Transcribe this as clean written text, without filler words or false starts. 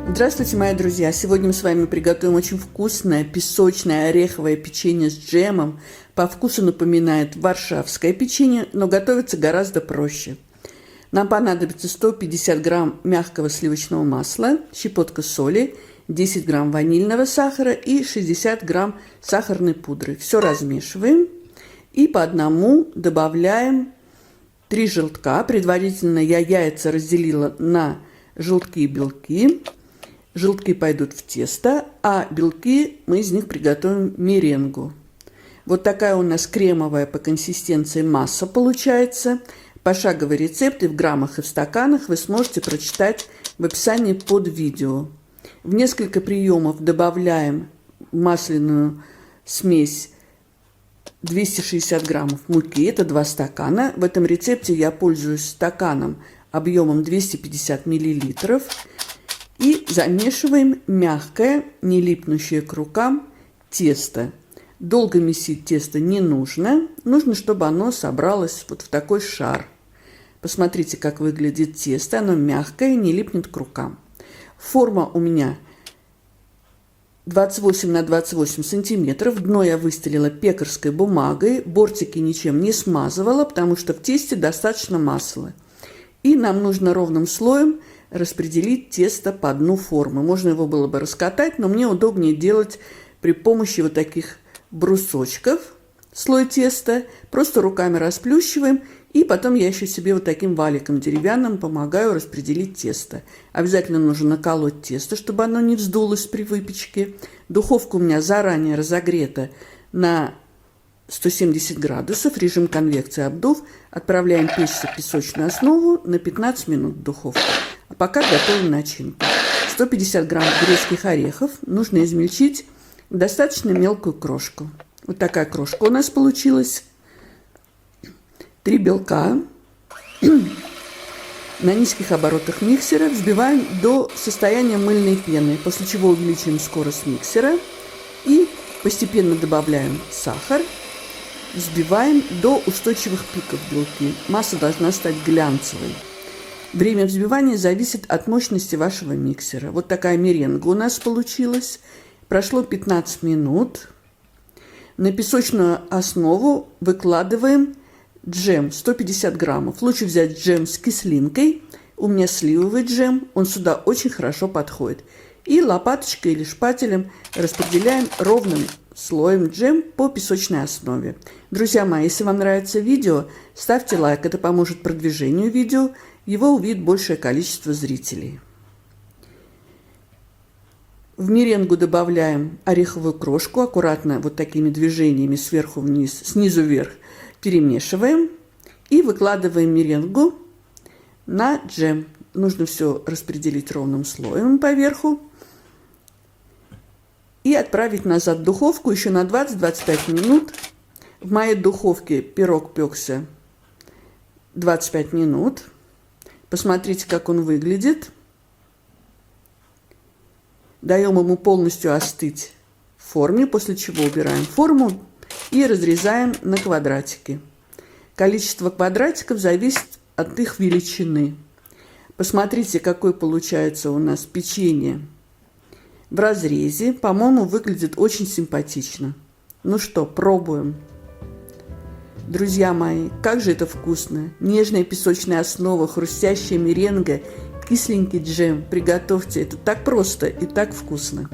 Здравствуйте, мои друзья! Сегодня мы с вами приготовим очень вкусное песочное ореховое печенье с джемом. По вкусу напоминает варшавское печенье, но готовится гораздо проще. Нам понадобится 150 грамм мягкого сливочного масла, щепотка соли, 10 грамм ванильного сахара и 60 грамм сахарной пудры. Все размешиваем и по одному добавляем 3 желтка. Предварительно я яйца разделила на желтки и белки. Желтки пойдут в тесто, а белки мы из них приготовим меренгу. Вот такая у нас кремовая по консистенции масса получается. Пошаговый рецепт и в граммах, и в стаканах вы сможете прочитать в описании под видео. В несколько приемов добавляем в масляную смесь 260 граммов муки, это 2 стакана. В этом рецепте я пользуюсь стаканом объемом 250 миллилитров. И замешиваем мягкое, не липнущее к рукам тесто. Долго месить тесто не нужно. Нужно, чтобы оно собралось вот в такой шар. Посмотрите, как выглядит тесто. Оно мягкое, не липнет к рукам. Форма у меня 28 на 28 сантиметров. Дно я выстелила пекарской бумагой. Бортики ничем не смазывала, потому что в тесте достаточно масла. И нам нужно ровным слоем распределить тесто по дну формы. Можно его было бы раскатать, но мне удобнее делать при помощи вот таких брусочков слой теста. Просто руками расплющиваем, и потом я еще себе вот таким валиком деревянным помогаю распределить тесто. Обязательно нужно наколоть тесто, чтобы оно не вздулось при выпечке. Духовка у меня заранее разогрета на 170 градусов, режим конвекции обдув. Отправляем печься в песочную основу на 15 минут в духовку. А пока готовим начинку. 150 грамм грецких орехов нужно измельчить в достаточно мелкую крошку. Вот такая крошка у нас получилась. 3 белка на низких оборотах миксера взбиваем до состояния мыльной пены, после чего увеличиваем скорость миксера и постепенно добавляем сахар. Взбиваем до устойчивых пиков белки. Масса должна стать глянцевой. Время взбивания зависит от мощности вашего миксера. Вот такая меренга у нас получилась. Прошло 15 минут. На песочную основу выкладываем джем 150 граммов. Лучше взять джем с кислинкой. У меня сливовый джем. Он сюда очень хорошо подходит. И лопаточкой или шпателем распределяем ровным слоем джем по песочной основе. Друзья мои, если вам нравится видео, ставьте лайк. Это поможет продвижению видео. Его увидит большее количество зрителей. В меренгу добавляем ореховую крошку. Аккуратно вот такими движениями сверху вниз, снизу вверх перемешиваем. И выкладываем меренгу на джем. Нужно все распределить ровным слоем поверху. И отправить назад в духовку еще на 20-25 минут. В моей духовке пирог пекся 25 минут. Посмотрите, как он выглядит. Даем ему полностью остыть в форме, после чего убираем форму и разрезаем на квадратики. Количество квадратиков зависит от их величины. Посмотрите, какое получается у нас печенье в разрезе. По-моему, выглядит очень симпатично. Ну что, пробуем. Друзья мои, как же это вкусно! Нежная песочная основа, хрустящая меренга, кисленький джем. Приготовьте, это так просто и так вкусно.